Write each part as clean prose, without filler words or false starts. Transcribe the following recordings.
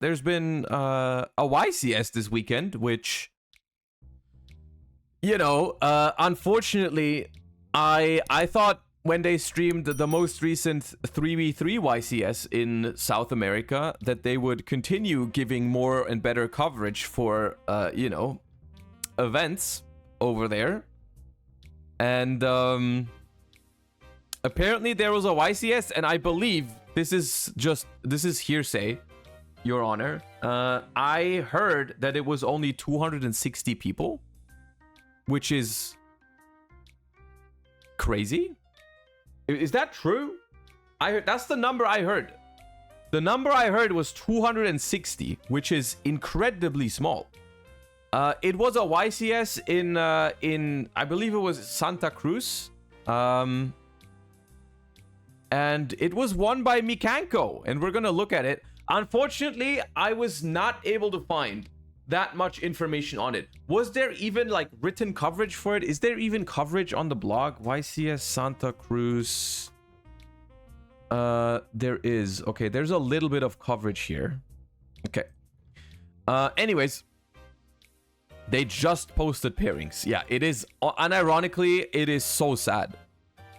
there's been a YCS this weekend, which, you know, unfortunately, I thought when they streamed the most recent 3v3 YCS in South America that they would continue giving more and better coverage for, you know, events over there. And apparently there was a YCS, and I believe this is hearsay, Your Honor. I heard that it was only 260 people, which is crazy. Is that true? I heard that's the number I heard. The number I heard was 260, which is incredibly small. It was a YCS in I believe it was Santa Cruz. And it was won by Mikanko, and we're gonna look at it. Unfortunately, I was not able to find that much information on it. Was there even like written coverage for it? Is there even coverage on the blog? YCS Santa Cruz. There is. Okay, there's a little bit of coverage here. Okay. Anyways, they just posted pairings. Yeah, it is. Unironically, it is so sad.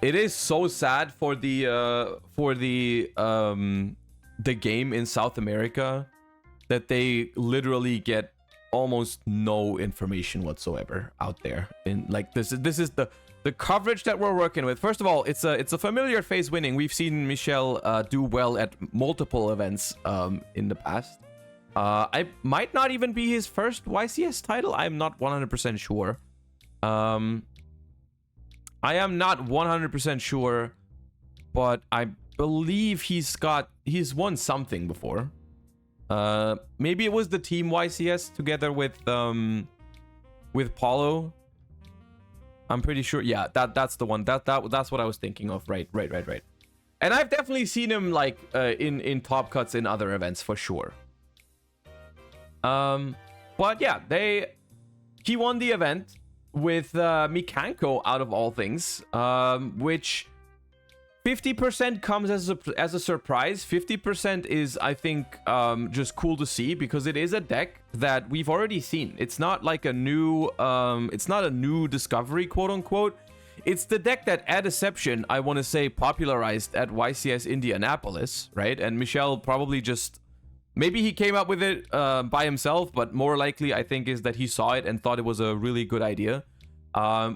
It is so sad for the game in South America that they literally get almost no information whatsoever out there. In like this is the coverage that we're working with. First of all, it's a familiar face winning. We've seen Michel do well at multiple events in the past. I might not even be his first YCS title. I'm not 100% sure. I am not 100% sure, but I believe he's won something before. Maybe it was the team YCS together with Paulo. I'm pretty sure. Yeah, that's the one. That's what I was thinking of. Right. And I've definitely seen him like in top cuts in other events for sure. But yeah, he won the event with Mikanko out of all things, which 50% comes as a surprise. 50% is, I think, just cool to see because it is a deck that we've already seen. It's not like a new discovery, quote unquote. It's the deck that Addeception, I want to say, popularized at YCS Indianapolis, right? And Michel probably just maybe he came up with it by himself, but more likely I think is that he saw it and thought it was a really good idea,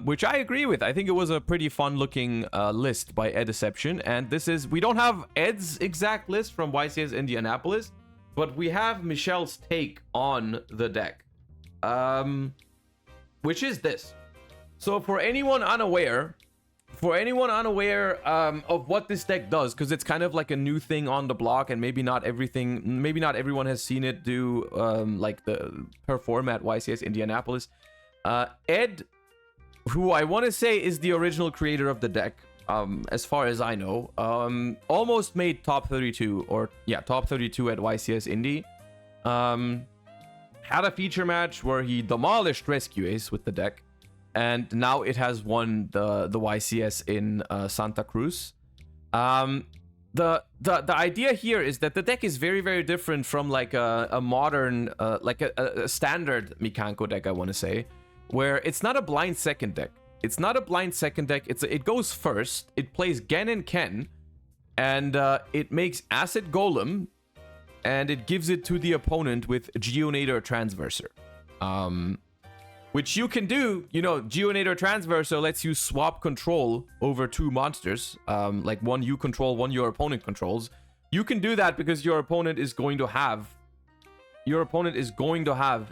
which I agree with. I think it was a pretty fun looking list by Addeception, and we don't have Ed's exact list from YCS Indianapolis, but we have Michel's take on the deck, which is this. So for anyone unaware of what this deck does, because it's kind of like a new thing on the block, and maybe not everyone has seen it do like the perform at YCS Indianapolis. Ed, who I want to say is the original creator of the deck, as far as I know, almost made top 32 at YCS Indy. Had a feature match where he demolished Rescue Ace with the deck. And now it has won the YCS in Santa Cruz. The idea here is that the deck is very, very different from like a modern, like a standard Mikanko deck, I want to say, where it's not a blind second deck. It goes first. It plays Gen and Ken, and it makes Acid Golem, and it gives it to the opponent with Geonator Transverser. Which you can do, Geonator Transverser lets you swap control over two monsters, like one you control, one your opponent controls. You can do that because your opponent is going to have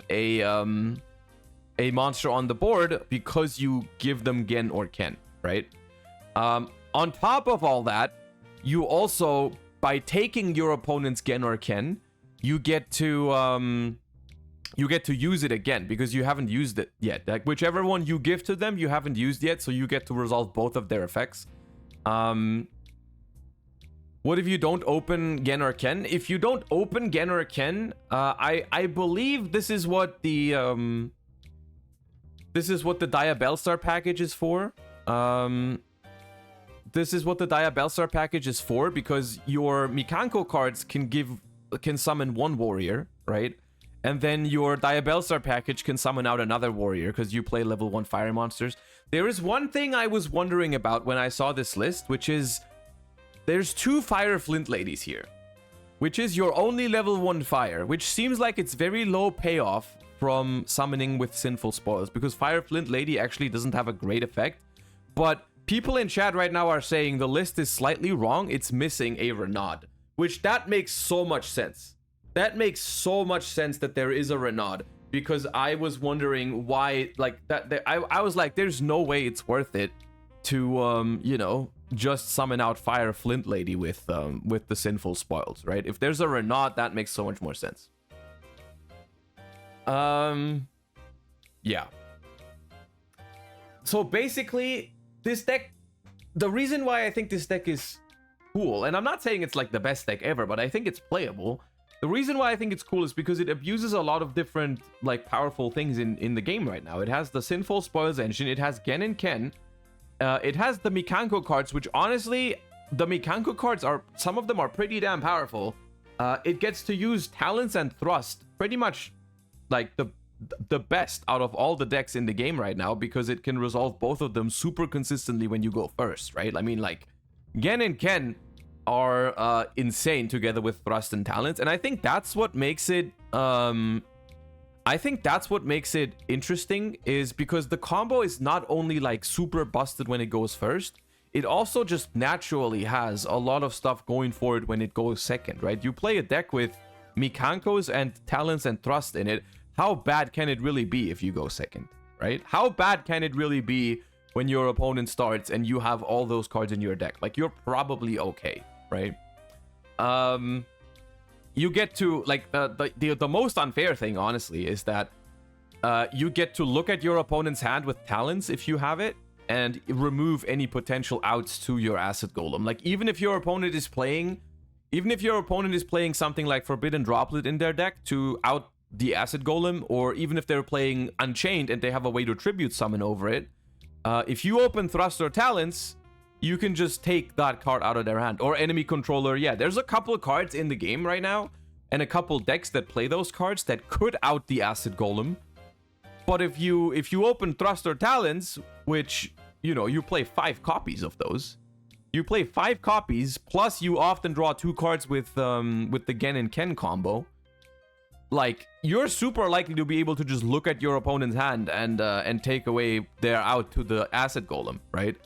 a monster on the board because you give them Gen or Ken, right? On top of all that, you also, by taking your opponent's Gen or Ken, you get to use it again because you haven't used it yet. Like whichever one you give to them, you haven't used yet, so you get to resolve both of their effects. What if you don't open Gen or Ken? If you don't open Gen or Ken, I believe this is what the Diabellstar package is for. This is what the Diabellstar package is for, because your Mikanko cards can give can summon one warrior, right? And then your Diabellstar package can summon out another warrior because you play level 1 fire monsters. There is one thing I was wondering about when I saw this list, which is there's 2 fire flint ladies here, which is your only level 1 fire, which seems like it's very low payoff from summoning with Sinful Spoils, because fire flint lady actually doesn't have a great effect. But people in chat right now are saying the list is slightly wrong. It's missing a Renaud, which that makes so much sense. That makes so much sense that there is a Renaud, because I was wondering why, like, I was like, there's no way it's worth it to, you know, just summon out Fire Flint Lady with the Sinful Spoils, right? If there's a Renaud, that makes so much more sense. Yeah. So basically, this deck, the reason why I think this deck is cool, and I'm not saying it's like the best deck ever, but I think it's playable. The reason why I think it's cool is because it abuses a lot of different, like, powerful things in the game right now. It has the Sinful Spoils engine, it has Gen and Ken, it has the Mikanko cards, which honestly, the Mikanko cards are, some of them are pretty damn powerful. It gets to use Talents and Thrust, pretty much like the best out of all the decks in the game right now, because it can resolve both of them super consistently when you go first, right? I mean, like, Gen and Ken are insane together with Thrust and Talents, and I think that's what makes it interesting, is because the combo is not only like super busted when it goes first, it also just naturally has a lot of stuff going for it when it goes second, right? You play a deck with Mikankos and Talents and Thrust in it, how bad can it really be if you go second, right? How bad can it really be when your opponent starts and you have all those cards in your deck? Like, you're probably okay, right? You get to, like, the most unfair thing, honestly, is that you get to look at your opponent's hand with Talents if you have it, and remove any potential outs to your Acid Golem. Like, even if your opponent is playing something like Forbidden Droplet in their deck to out the Acid Golem, or even if they're playing Unchained and they have a way to Tribute Summon over it, if you open Thrust or Talents, you can just take that card out of their hand. Or Enemy Controller. Yeah, there's a couple of cards in the game right now, and a couple decks that play those cards that could out the Acid Golem. But if you open Thrust or Talents, which, you know, you play 5 copies of those, you play 5 copies, plus you often draw 2 cards with the Gen and Ken combo, like, you're super likely to be able to just look at your opponent's hand and take away their out to the Acid Golem, right?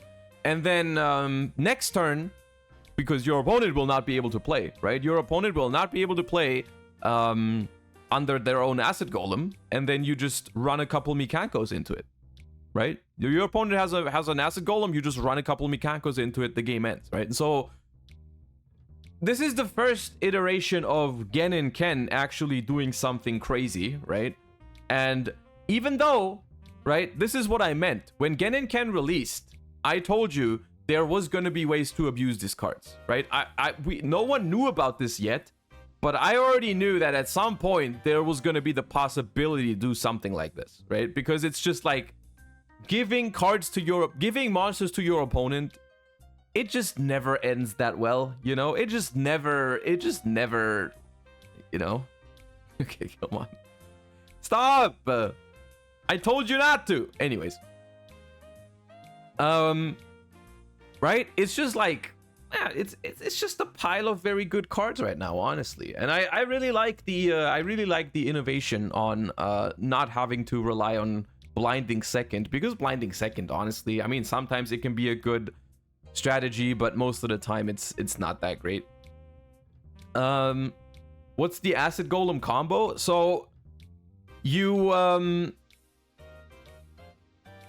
And then next turn, because your opponent will not be able to play, right? Your opponent will not be able to play under their own Acid Golem, and then you just run a couple Mikankos into it, right? Your opponent has an Acid Golem, you just run a couple Mikankos into it, the game ends, right? And so this is the first iteration of Gen and Ken actually doing something crazy, right? And even though, right, this is what I meant. When Gen and Ken released, I told you there was going to be ways to abuse these cards, right? No one knew about this yet, but I already knew that at some point there was going to be the possibility to do something like this, right? Because it's just like giving monsters to your opponent, it just never ends that well, you know? It just never, you know? Okay, come on. Stop! I told you not to! Anyways. Right? It's just like, yeah, it's just a pile of very good cards right now, honestly. And I really like the innovation on not having to rely on Blinding Second, because Blinding Second, honestly, I mean, sometimes it can be a good strategy, but most of the time it's not that great. What's the Acid Golem combo? So you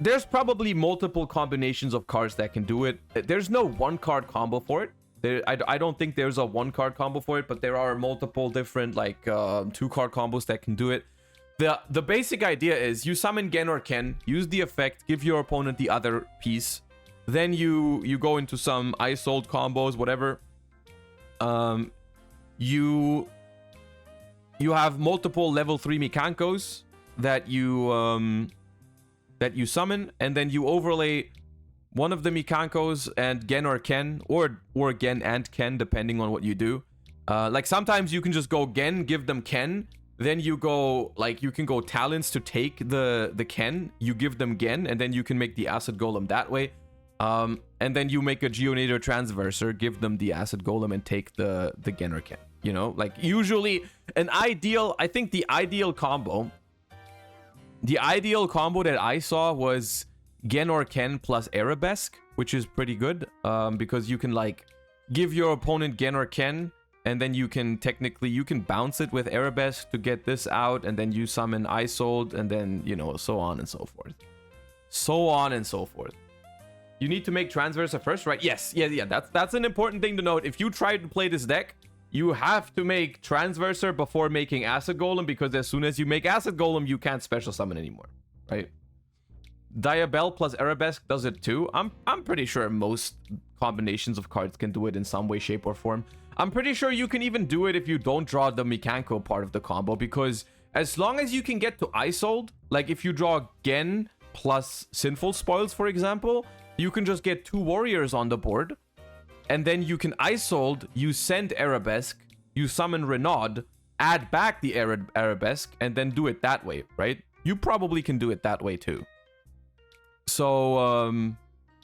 there's probably multiple combinations of cards that can do it. There's no one card combo for it. I don't think there's a one card combo for it, but there are multiple different, like, 2 card combos that can do it. The basic idea is you summon Gen or Ken, use the effect, give your opponent the other piece. Then you go into some Isold combos, whatever. You have multiple level 3 Mikankos that you summon, and then you overlay one of the Mikankos and Gen or Ken, or Gen and Ken, depending on what you do. Like sometimes you can just go Gen, give them Ken, then you go like you can go talents to take the Ken, you give them Gen, and then you can make the acid golem that way. And then you make a Geonator Transverser, give them the acid golem, and take the Gen or Ken. You know, like usually I think the ideal combo that I saw was Gen or Ken plus Arabesque, which is pretty good, because you can like give your opponent Gen or Ken, and then you can bounce it with Arabesque to get this out, and then you summon Isold, and then, you know, so on and so forth. So on and so forth. You need to make Transverser first, right? Yes, yeah. That's an important thing to note. If you try to play this deck, you have to make Transverser before making Acid Golem, because as soon as you make Acid Golem, you can't special summon anymore, right? Diabell plus Arabesque does it too. I'm pretty sure most combinations of cards can do it in some way, shape, or form. I'm pretty sure you can even do it if you don't draw the Mikanko part of the combo, because as long as you can get to Isold, like if you draw Gen plus Sinful Spoils, for example, you can just get 2 warriors on the board, and then you can Isold, you send Arabesque, you summon Renaud, add back the Arabesque, and then do it that way, right? You probably can do it that way too. So,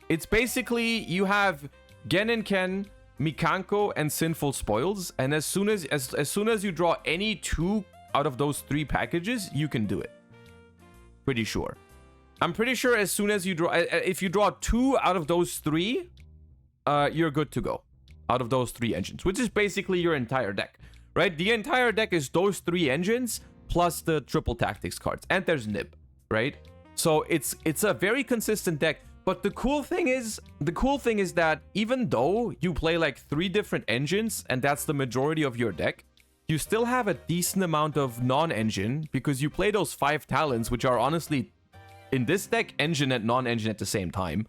it's basically, you have Gen and Ken, Mikanko, and Sinful Spoils, and as soon as you draw any 2 out of those 3 packages, you can do it. Pretty sure. I'm pretty sure as soon as you draw, if you draw 2 out of those 3, you're good to go. Out of those 3 engines, which is basically your entire deck, right? The entire deck is those 3 engines plus the triple tactics cards, and there's Nib, right? So it's a very consistent deck. But the cool thing is that even though you play like 3 different engines, and that's the majority of your deck, you still have a decent amount of non-engine, because you play those 5 talents, which are honestly, in this deck, engine and non-engine at the same time.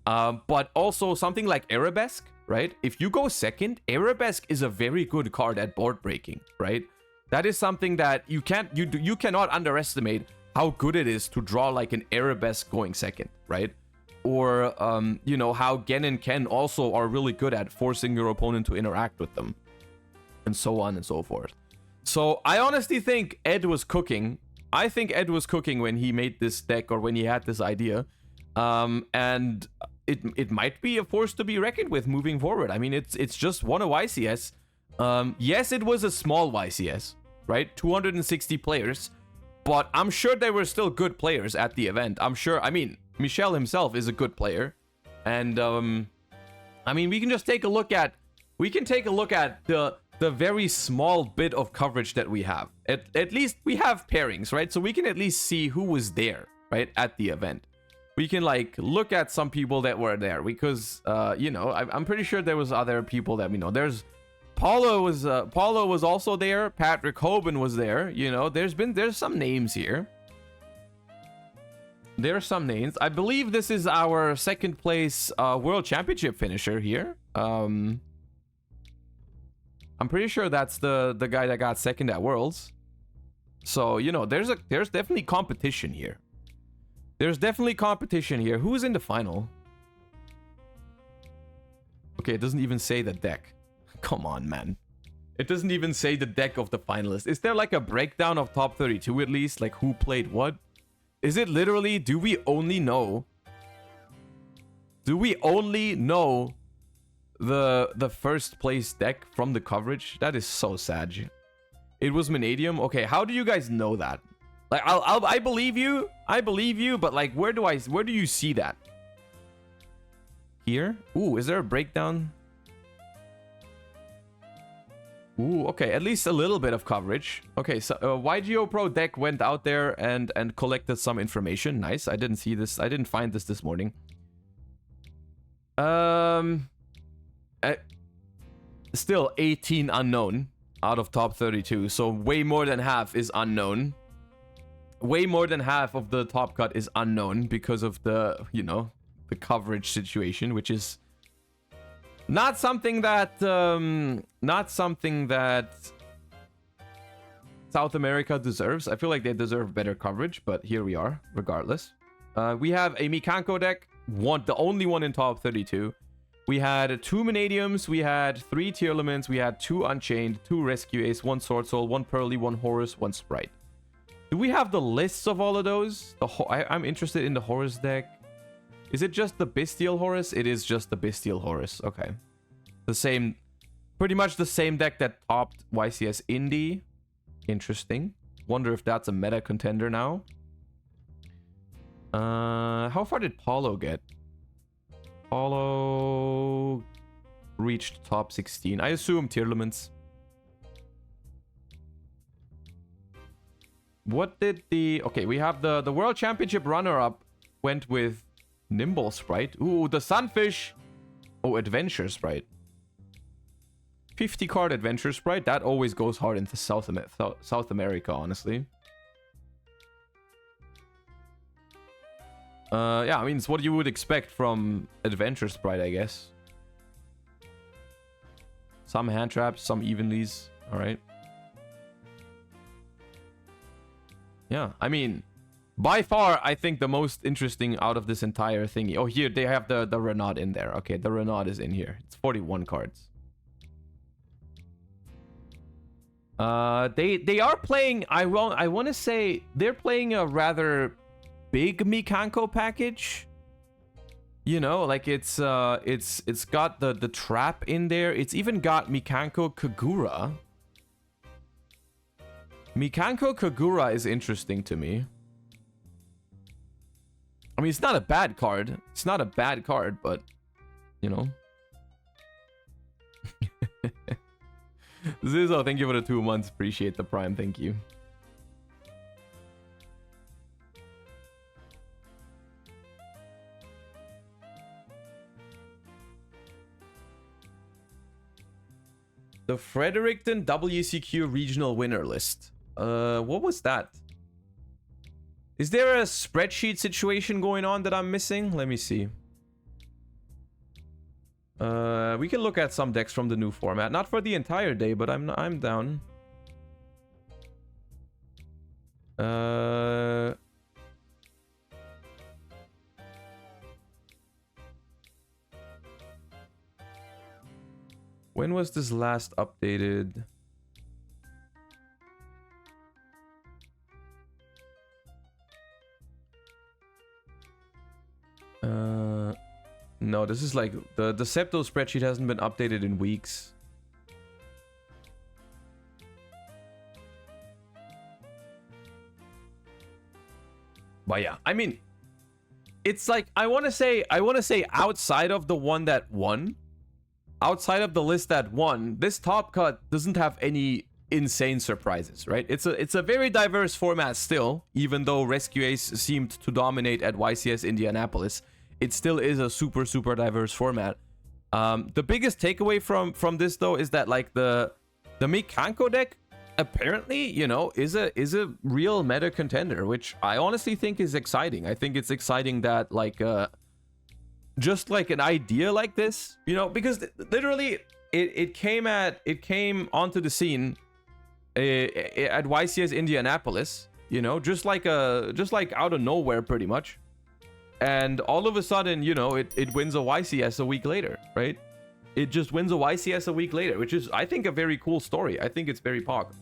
But also something like Arabesque, right? If you go second, Arabesque is a very good card at board breaking, right? That is something that you cannot underestimate how good it is to draw like an Arabesque going second, right? Or, you know, how Gen and Ken also are really good at forcing your opponent to interact with them. And so on and so forth. So I honestly think Ed was cooking. I think Ed was cooking when he made this deck, or when he had this idea. And it might be a force to be reckoned with moving forward. I mean, it's just won a YCS. Yes, it was a small YCS, right? 260 players. But I'm sure there were still good players at the event. I'm sure, I mean, Michel himself is a good player. And, I mean, we can just take a look at... We can take a look at the very small bit of coverage that we have. At least we have pairings, right? So we can at least see who was there, right, at the event. We can, like, look at some people that were there. Because, you know, I'm pretty sure there was other people that we know. There's... Paulo was also there. Patrick Hoban was there. You know, there's some names here. There are some names. I believe this is our second place World Championship finisher here. I'm pretty sure that's the guy that got second at Worlds. So, you know, there's definitely competition here. There's definitely competition here. Who's in the final? Okay, it doesn't even say the deck. Come on, man. It doesn't even say the deck of the finalists. Is there like a breakdown of top 32 at least? Like who played what? Is it literally, do we only know the first place deck from the coverage? That is so sad. It was Manadium. Okay, how do you guys know that? Like I believe you. I believe you, but like where do you see that? Here? Ooh, is there a breakdown? Ooh, okay, at least a little bit of coverage. Okay, so YGO Pro deck went out there and collected some information. Nice. I didn't see this. I didn't find this morning. Still 18 unknown out of top 32. So way more than half is unknown. Way more than half of the top cut is unknown because of the, you know, the coverage situation, which is not something that South America deserves. I feel like they deserve better coverage, but here we are, regardless. We have a Mikanko deck, the only one in top 32. We had 2 Manadiums, we had 3 Tearlaments, we had 2 Unchained, 2 Rescue Ace, 1 Sword Soul, 1 Pearly, 1 Horus, 1 Sprite. Do we have the lists of all of those? I'm interested in the Horus deck. Is it just the Bestial Horus? It is just the Bestial Horus. Okay. The same... Pretty much the same deck that topped YCS Indie. Interesting. Wonder if that's a meta contender now. How far did Paulo get? Paulo reached top 16. I assume Tearlaments. What did the... Okay, we have the World Championship runner-up went with Nimble Sprite. Ooh, the Sunfish. Oh, Adventure Sprite. 50 card Adventure Sprite. That always goes hard into South America, honestly. Yeah, I mean, it's what you would expect from Adventure Sprite, I guess. Some hand traps, some evenlies. All right. Yeah, I mean, by far, I think the most interesting out of this entire thingy. Oh, here, they have the Renaud in there. Okay, the Renaud is in here. It's 41 cards. They are playing, I want to say, they're playing a rather big Mikanko package. You know, like it's got the trap in there. It's even got Mikanko Kagura. Mikanko Kagura is interesting to me. I mean, it's not a bad card. It's not a bad card, but you know. Zizzo, thank you for the 2 months. Appreciate the prime. Thank you. The Fredericton WCQ regional winner list. What was that? Is there a spreadsheet situation going on that I'm missing? Let me see. We can look at some decks from the new format. Not for the entire day, but I'm down. When was this last updated? No, this is like the Septo spreadsheet hasn't been updated in weeks. But yeah, I mean, it's like I want to say outside of the one that won, outside of the list that won, this top cut doesn't have any insane surprises, right? It's a very diverse format still, even though Rescue Ace seemed to dominate at YCS Indianapolis. It still is a super diverse format. The biggest takeaway from this though is that like the Mikanko deck apparently, you know, is a real meta contender, which I honestly think is exciting. I think it's exciting that like just like an idea like this, you know, because literally it came onto the scene at YCS Indianapolis, you know, just like out of nowhere pretty much. And all of a sudden, you know, it wins a YCS a week later, right? It just wins a YCS a week later, which is, I think, a very cool story. I think it's very pog.